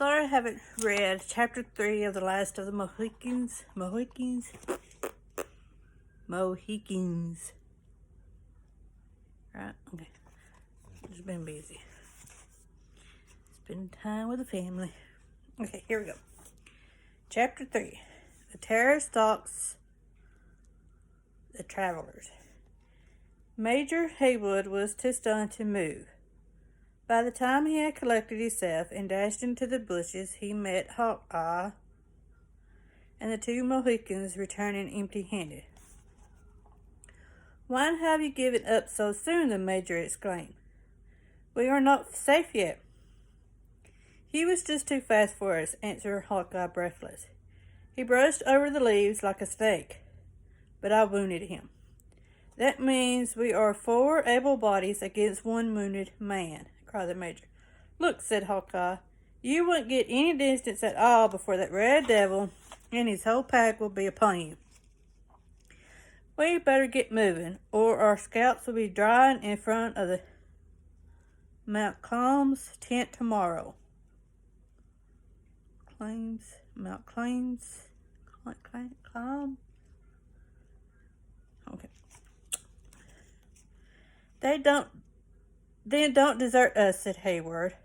sorry I haven't read chapter 3 of The Last of the Mohicans. Mohicans. Right? Okay. Just been busy. Spending time with the family. Okay, here we go. Chapter 3. The terror stalks the travelers. Major Hayward was too stunned to move. By the time he had collected himself and dashed into the bushes, he met Hawkeye and the two Mohicans returning empty-handed. "Why have you given up so soon?" the Major exclaimed. "We are not safe yet." "He was just too fast for us," answered Hawkeye, breathless. "He brushed over the leaves like a snake, but I wounded him." "That means we are 4 able bodies against 1 wounded man," cried the Major. "Look," said Hawkeye, "you won't get any distance at all before that red devil and his whole pack will be upon you. We better get moving, or our scalps will be drying in front of the Mount tent tomorrow." Mount Claims. Okay. Then don't desert us," said Hayward.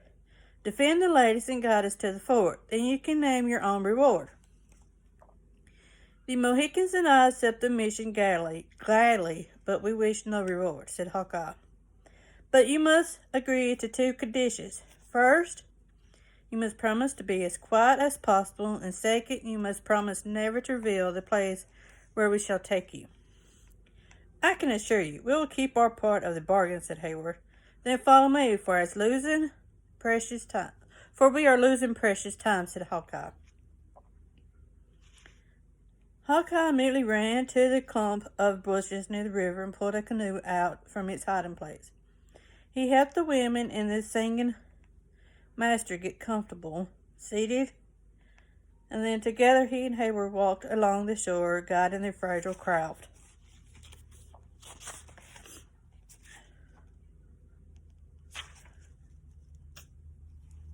"Defend the ladies and guide us to the fort. Then you can name your own reward." "The Mohicans and I accept the mission gladly, but we wish no reward," said Hawkeye. "But you must agree to 2 conditions. First, you must promise to be as quiet as possible, and second, you must promise never to reveal the place where we shall take you." "I can assure you we will keep our part of the bargain," said Hayward. "Then follow me, for we are losing precious time," said Hawkeye. Hawkeye immediately ran to the clump of bushes near the river and pulled a canoe out from its hiding place. He helped the women and the singing master get comfortable, seated, and then together he and Hayward walked along the shore, guiding their fragile craft.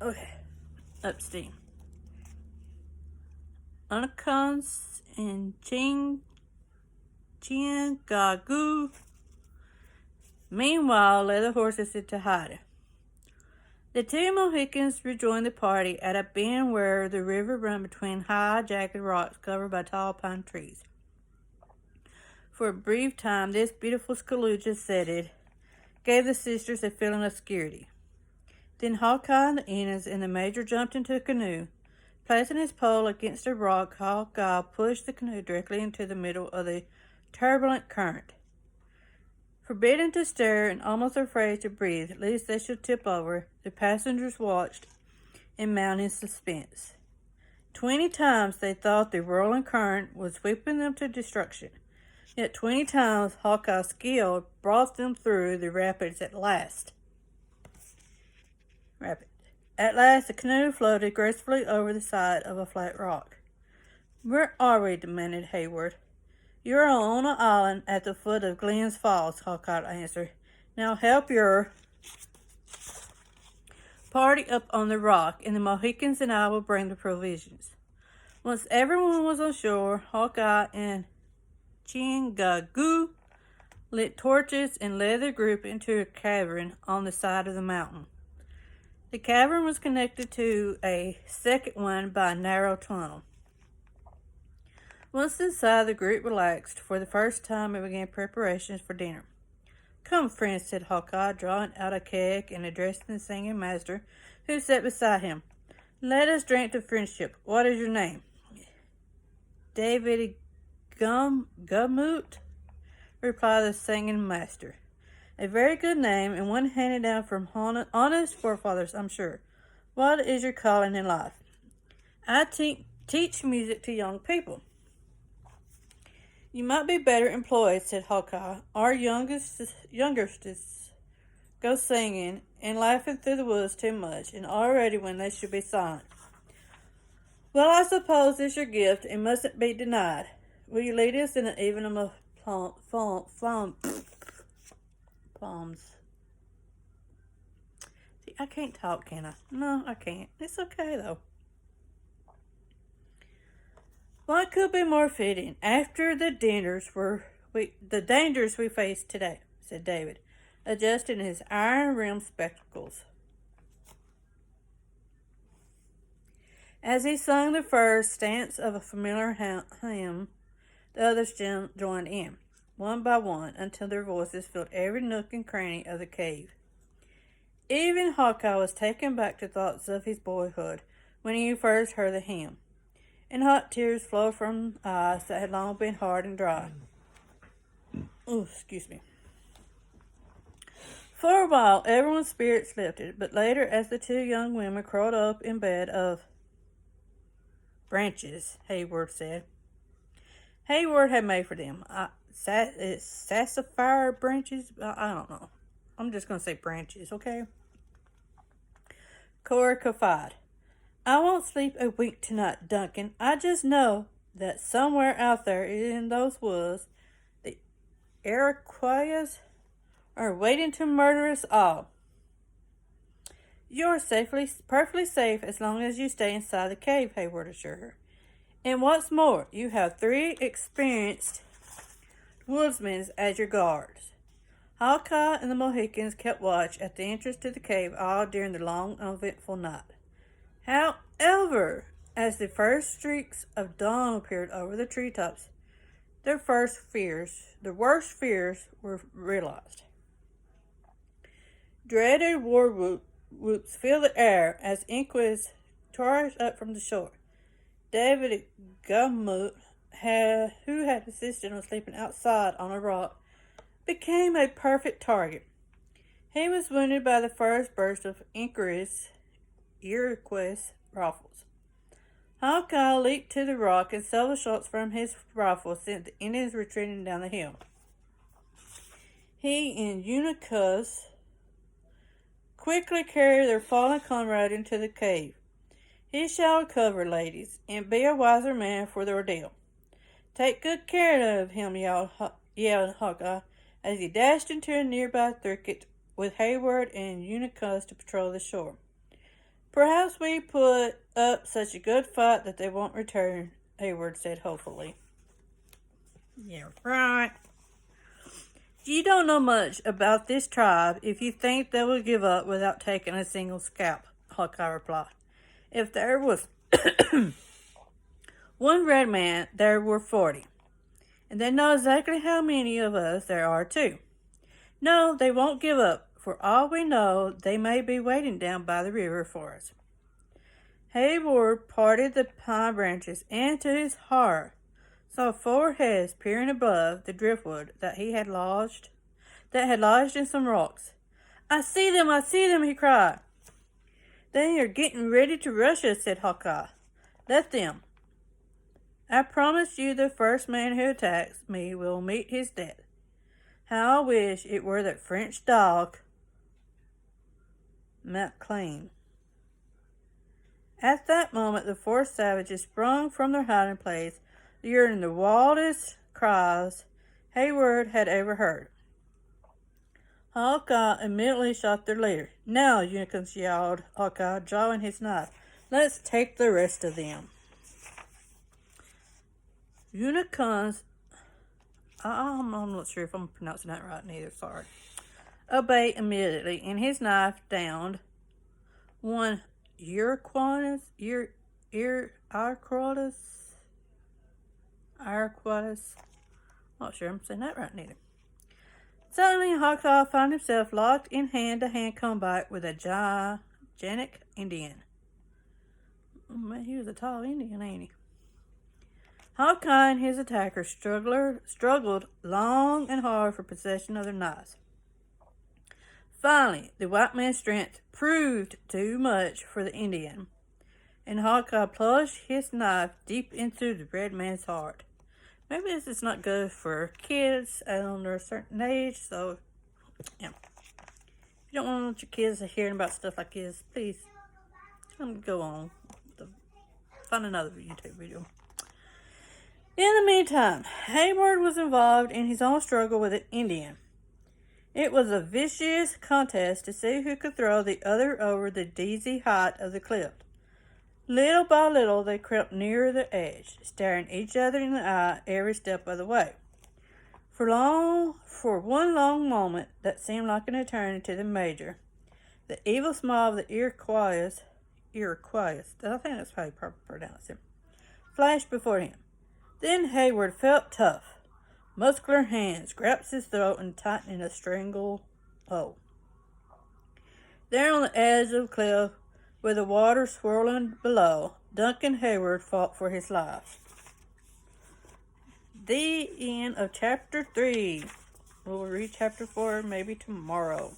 Okay, up steam. Mohicans and Chingagu meanwhile led the horses into hiding. The 2 Mohicans rejoined the party at a bend where the river ran between high, jagged rocks covered by tall pine trees. For a brief time, this beautiful Skaluja setting gave the sisters a feeling of security. Then Hawkeye and the Indians and the Major jumped into a canoe. Placing his pole against a rock, Hawkeye pushed the canoe directly into the middle of the turbulent current. Forbidden to stir and almost afraid to breathe, lest they should tip over, the passengers watched in mounting suspense. 20 times they thought the whirling current was sweeping them to destruction. Yet 20 times Hawkeye's skill brought them through the rapids at last. At last, the canoe floated gracefully over the side of a flat rock. "Where are we?" demanded Hayward. "You are on an island at the foot of Glenn's Falls," Hawkeye answered. "Now help your party up on the rock, and the Mohicans and I will bring the provisions." Once everyone was on shore, Hawkeye and Chingagu lit torches and led the group into a cavern on the side of the mountain. The cavern was connected to a second one by a narrow tunnel. Once inside, the group relaxed. For the first time, and began preparations for dinner. "Come, friends," said Hawkeye, drawing out a keg and addressing the singing master, who sat beside him. "Let us drink to friendship. What is your name?" "David Gummoot," replied the singing master. "A very good name, and one handed down from honest forefathers, I'm sure. What is your calling in life?" "I teach music to young people." "You might be better employed," said Hawkeye. "Our youngsters go singing and laughing through the woods too much, and already when they should be silent." "Well, I suppose it's your gift and mustn't be denied. Will you lead us in an evening of plums?" See, I can't talk, can I? No, I can't. It's okay, though. What could be more fitting after the dangers we face today, said David, adjusting his iron-rimmed spectacles. As he sung the first stance of a familiar hymn, the others joined in, one by one, until their voices filled every nook and cranny of the cave. Even Hawkeye was taken back to thoughts of his boyhood when he first heard the hymn, and hot tears flowed from eyes that had long been hard and dry. Oh, excuse me. For a while, everyone's spirits lifted, but later, as the two young women curled up in bed of branches, Hayward said. Hayward had made for them. Sassafire branches? I don't know. I'm just going to say branches, okay? Cora confided. I won't sleep a wink tonight, Duncan. I just know that somewhere out there in those woods, the Iroquois are waiting to murder us all. You're perfectly safe as long as you stay inside the cave, Hayward assured her. And what's more, you have 3 experienced woodsmen as your guards. Hawkeye and the Mohicans kept watch at the entrance to the cave all during the long, uneventful night. However, as the first streaks of dawn appeared over the treetops, their worst fears were realized. Dreaded war whoops filled the air as Inquis charged up from the shore. David Gummoot, who had insisted on sleeping outside on a rock, became a perfect target. He was wounded by the first burst of Iroquois rifles. Hawkeye leaped to the rock, and several shots from his rifle sent the Indians retreating down the hill. He and Unicus quickly carried their fallen comrade into the cave. He shall recover, ladies, and be a wiser man for the ordeal. Take good care of him, yelled Hawkeye, as he dashed into a nearby thicket with Hayward and Unicus to patrol the shore. Perhaps we put up such a good fight that they won't return, Hayward said hopefully. Yeah, right. You don't know much about this tribe if you think they will give up without taking a single scalp, Hawkeye replied. If there was one red man, there were 40. And they know exactly how many of us there are, too. No, they won't give up. For all we know, they may be waiting down by the river for us. Hayward parted the pine branches, and to his horror, saw 4 heads peering above the driftwood that had lodged in some rocks. I see them, he cried. They are getting ready to rush us, said Hawkeye. Let them. I promise you the first man who attacks me will meet his death. How I wish it were that French dog, McLean. At that moment, the 4 savages sprung from their hiding place, uttering the wildest cries Hayward had ever heard. Hawkeye immediately shot their leader. Now, Unicus yelled Hawkeye, drawing his knife. Let's take the rest of them. Unicus, I'm not sure if I'm pronouncing that right neither, sorry. Obeyed immediately, and his knife downed one Iroquois, not sure I'm saying that right neither. Suddenly, Hawkeye found himself locked in hand-to-hand combat with a gigantic Indian. Oh, man, he was a tall Indian, ain't he? Hawkeye and his attacker struggled long and hard for possession of their knives. Finally, the white man's strength proved too much for the Indian, and Hawkeye plunged his knife deep into the red man's heart. Maybe this is not good for kids under a certain age, so, yeah. If you don't want your kids hearing about stuff like this, please go on. Find another YouTube video. In the meantime, Hayward was involved in his own struggle with an Indian. It was a vicious contest to see who could throw the other over the dizzy height of the cliff. Little by little, they crept nearer the edge, staring each other in the eye every step of the way. For one long moment that seemed like an eternity to the Major, the evil smile of the Iroquois, I think that's how you pronounce it, flashed before him. Then Hayward felt tough. Muscular hands grasped his throat and tightened in a strangle hold. There on the edge of the cliff, with the water swirling below, Duncan Hayward fought for his life. The end of chapter 3. We'll read chapter 4 maybe tomorrow.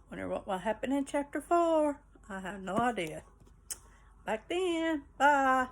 Wonder what will happen in chapter 4. I have no idea. Back then. Bye.